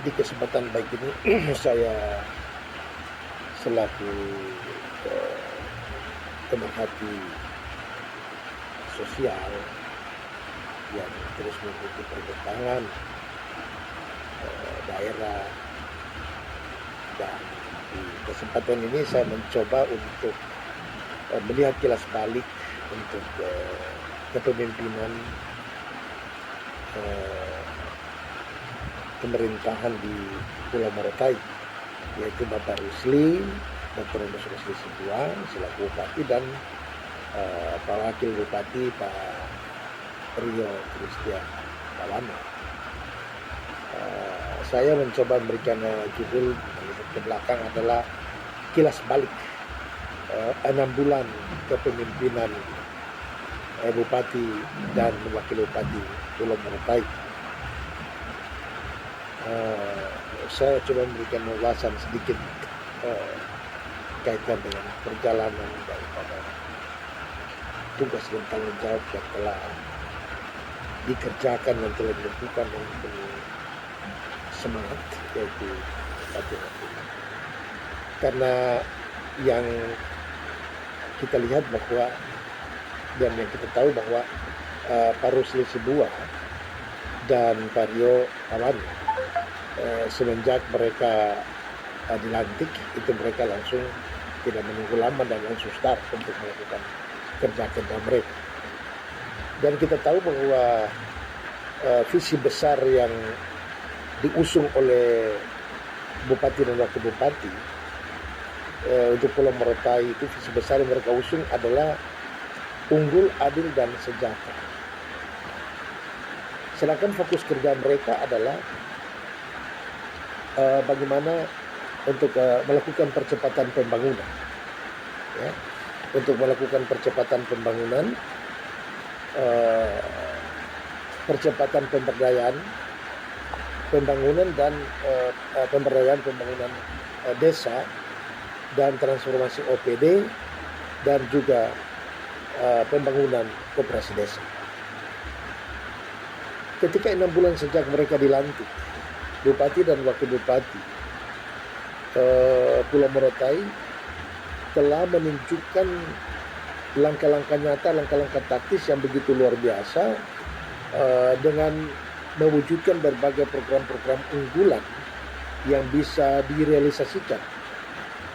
Di kesempatan baik ini saya selaku pemerhati sosial yang terus mengikuti perkembangan daerah, dan di kesempatan ini saya mencoba untuk melihat kilas balik untuk kepemimpinan pemerintahan di Pulau Morotai, yaitu Bapak Rusli, Dr. Rusli Sibuan selaku Bupati, dan Pak Wakil Bupati Pak Rio Christian Tawana. Saya mencoba memberikan judul ke belakang adalah kilas balik 6 bulan kepemimpinan Bupati dan Wakil Bupati Pulau Morotai. Saya coba memberikan ulasan sedikit kaitan dengan perjalanan daripada tugas dan tanggung jawab yang telah dikerjakan dan telah dilakukan dengan penuh semangat, yaitu Bupati. Karena yang kita lihat bahwa dan yang kita tahu bahwa Pak Rusli Sibuan dan Pak Rio Tawana semenjak mereka dilantik itu mereka langsung tidak menunggu lama dan langsung start untuk melakukan kerja-kerja mereka. Dan kita tahu bahwa visi besar yang diusung oleh Bupati dan Wakil Bupati untuk Pulau Morotai itu, visi besar yang mereka usung adalah unggul, adil, dan sejahtera. Sedangkan fokus kerja mereka adalah bagaimana untuk melakukan percepatan pembangunan, ya, untuk melakukan percepatan pembangunan, percepatan pemberdayaan pembangunan dan pemberdayaan pembangunan desa dan transformasi OPD, dan juga pembangunan koperasi desa. Ketika 6 bulan sejak mereka dilantik, Bupati dan Wakil Bupati Pulau Morotai telah menunjukkan langkah-langkah nyata, langkah-langkah taktis yang begitu luar biasa dengan mewujudkan berbagai program-program unggulan yang bisa direalisasikan,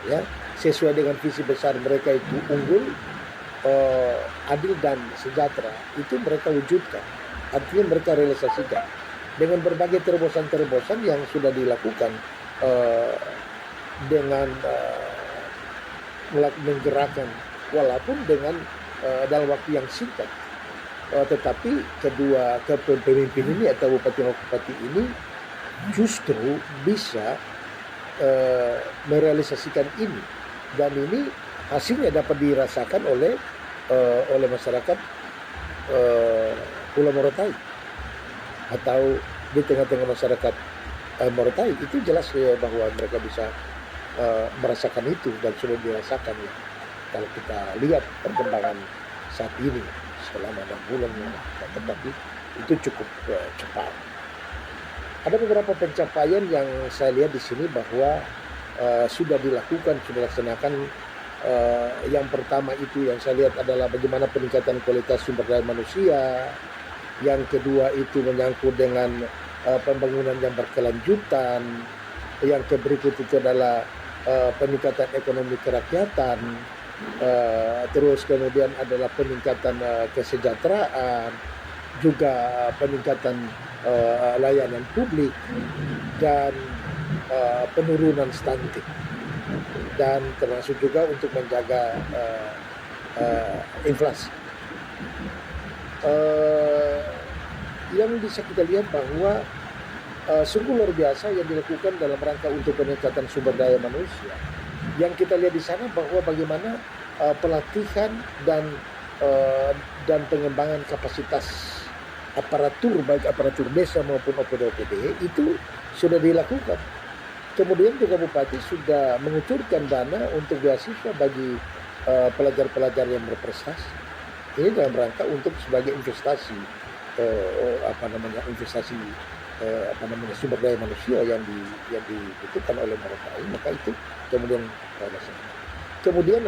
ya, sesuai dengan visi besar mereka itu unggul, adil, dan sejahtera. Itu mereka wujudkan, artinya mereka realisasikan dengan berbagai terobosan-terobosan yang sudah dilakukan dengan menggerakkan, walaupun dengan dalam waktu yang singkat, tetapi kedua kepemimpinan ini atau Bupati dan Bupati ini justru bisa merealisasikan ini, dan ini hasilnya dapat dirasakan oleh masyarakat Pulau Morotai atau di tengah-tengah masyarakat Morotai. Itu jelas ya bahwa mereka bisa merasakan itu, dan sudah dirasakan ya kalau kita lihat perkembangan saat ini selama 6 bulan, tetapi itu cukup cepat. Ada beberapa pencapaian yang saya lihat di sini bahwa sudah dilakukan, sudah dilaksanakan. Yang pertama itu yang saya lihat adalah bagaimana peningkatan kualitas sumber daya manusia. Yang kedua itu menyangkut dengan pembangunan yang berkelanjutan. Yang berikut itu adalah peningkatan ekonomi kerakyatan. Terus kemudian adalah peningkatan kesejahteraan, juga peningkatan layanan publik, dan penurunan stunting, dan termasuk juga untuk menjaga inflasi. Yang bisa kita lihat bahwa sungguh luar biasa yang dilakukan dalam rangka untuk peningkatan sumber daya manusia. Yang kita lihat di sana bahwa bagaimana pelatihan dan pengembangan kapasitas aparatur, baik aparatur desa maupun OPD itu sudah dilakukan. Kemudian juga Bupati sudah mengucurkan dana untuk beasiswa bagi pelajar-pelajar yang berprestasi. Ini dalam rangka untuk sebagai investasi investasi sumber daya manusia yang dibutuhkan oleh Morotai, maka itu kemudian dilaksanakan. Kemudian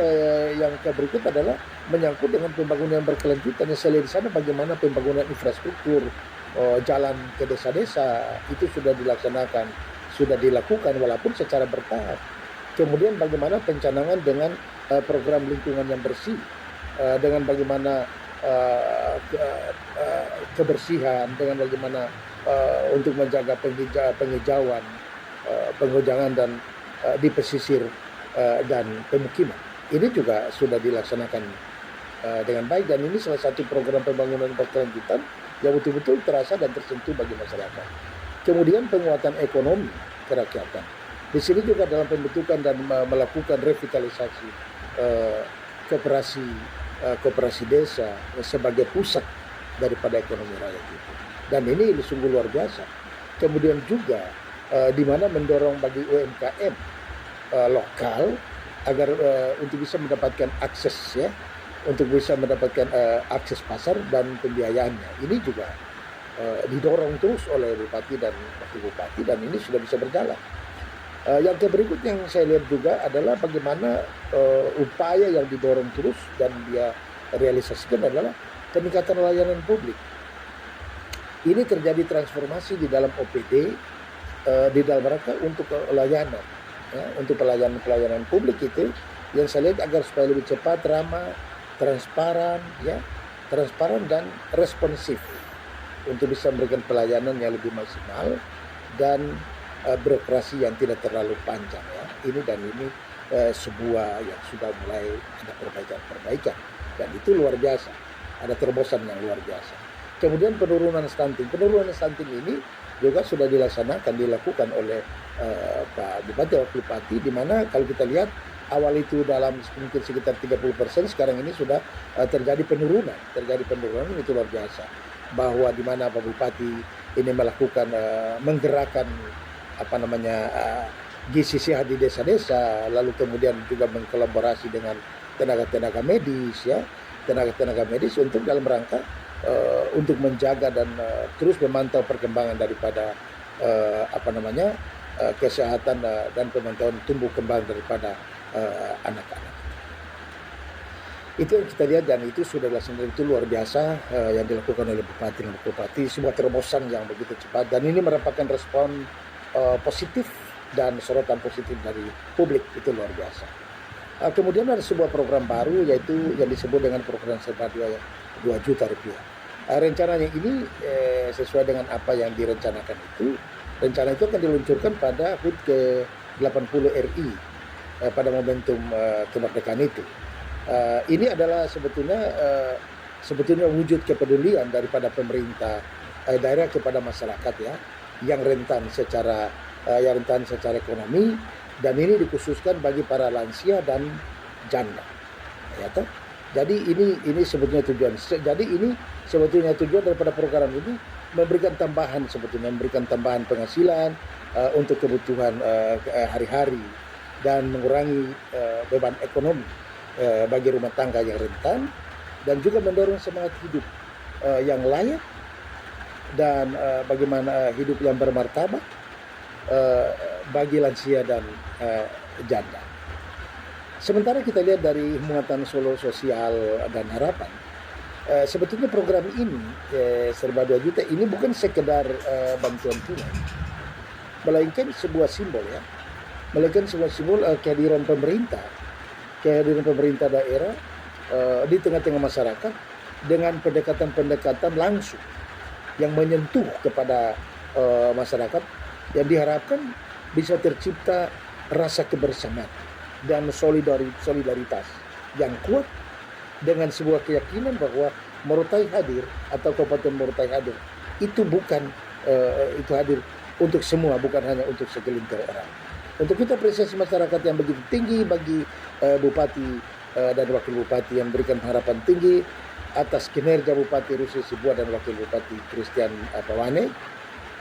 yang berikut adalah menyangkut dengan pembangunan yang berkelanjutan. Yang saya lihat di sana bagaimana pembangunan infrastruktur, jalan ke desa-desa itu sudah dilaksanakan, sudah dilakukan walaupun secara bertahap. Kemudian bagaimana pencanangan dengan program lingkungan yang bersih, dengan bagaimana kebersihan, dengan bagaimana untuk menjaga penghijauan, penghujauan dan di pesisir dan pemukiman. Ini juga sudah dilaksanakan dengan baik, dan ini salah satu program pembangunan berkelanjutan yang betul-betul terasa dan tersentuh bagi masyarakat. Kemudian penguatan ekonomi kerakyatan. Di sini juga dalam pembentukan dan melakukan revitalisasi koperasi desa sebagai pusat daripada ekonomi rakyat itu. Dan ini sungguh luar biasa. Kemudian juga di mana mendorong bagi UMKM lokal agar untuk bisa mendapatkan akses, ya, untuk bisa mendapatkan akses pasar dan pembiayaannya. Ini juga didorong terus oleh Bupati dan Wakil Bupati, dan ini sudah bisa berjalan. Yang berikut yang saya lihat juga adalah bagaimana upaya yang didorong terus dan dia realisasikan adalah peningkatan layanan publik. Ini terjadi transformasi di dalam OPD, di dalam rangka untuk layanan, ya, untuk pelayanan publik itu yang saya lihat agar supaya lebih cepat, ramah, transparan, ya, transparan dan responsif untuk bisa memberikan pelayanan yang lebih maksimal dan birokrasi yang tidak terlalu panjang, ya. Ini sebuah yang sudah mulai ada perbaikan dan itu luar biasa, ada terobosan yang luar biasa. Kemudian penurunan stunting ini juga sudah dilakukan oleh Pak Bupati, Wakil Bupati, di mana kalau kita lihat awal itu dalam mungkin sekitar 30%, sekarang ini sudah terjadi penurunan itu luar biasa. Bahwa di mana Pak Bupati ini melakukan menggerakkan gizi sehat di desa-desa, lalu kemudian juga mengkolaborasi dengan tenaga-tenaga medis, ya, tenaga-tenaga medis untuk dalam rangka untuk menjaga dan terus memantau perkembangan daripada kesehatan dan pemantauan tumbuh kembang daripada anak-anak. Itu yang kita lihat, dan itu sudah dilaksanakan, itu luar biasa yang dilakukan oleh Bupati dan Bupati, sebuah terobosan yang begitu cepat, dan ini merupakan respon positif dan sorotan positif dari publik, itu luar biasa. Kemudian ada sebuah program baru, yaitu yang disebut dengan program Serba 2 juta rupiah. Rencananya ini sesuai dengan apa yang direncanakan itu. Rencana itu akan diluncurkan pada HUT ke-80 RI pada momentum kemerdekaan itu. Ini adalah sebetulnya wujud kepedulian daripada pemerintah daerah kepada masyarakat, ya, yang rentan secara ekonomi, dan ini dikhususkan bagi para lansia dan janda, ya toh. Jadi ini sebetulnya tujuan. Jadi ini sebetulnya tujuan daripada program ini memberikan tambahan penghasilan untuk kebutuhan hari-hari dan mengurangi beban ekonomi bagi rumah tangga yang rentan, dan juga mendorong semangat hidup yang layak dan bagaimana hidup yang bermartabat bagi lansia dan janda. Sementara kita lihat dari muatan Solo Sosial dan Harapan, sebetulnya program ini Serba 2 juta ini bukan sekedar bantuan tunai, melainkan sebuah simbol, ya, kehadiran pemerintah daerah di tengah-tengah masyarakat dengan pendekatan langsung yang menyentuh kepada masyarakat, yang diharapkan bisa tercipta rasa kebersamaan dan solidaritas yang kuat dengan sebuah keyakinan bahwa Morotai hadir atau Kabupaten Morotai hadir itu hadir untuk semua, bukan hanya untuk segelintir orang. Untuk kita apresiasi masyarakat yang begitu tinggi bagi Bupati dan Wakil Bupati yang memberikan harapan tinggi atas kinerja Bupati Rusli Sibuan dan Wakil Bupati Christian Pawane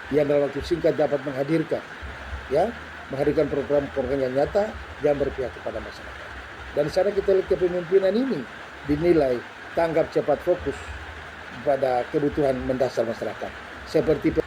yang dalam waktu singkat dapat menghadirkan program-program yang nyata yang berpihak kepada masyarakat. Dan di sana kita lihat kepemimpinan ini dinilai tanggap cepat, fokus pada kebutuhan mendasar masyarakat seperti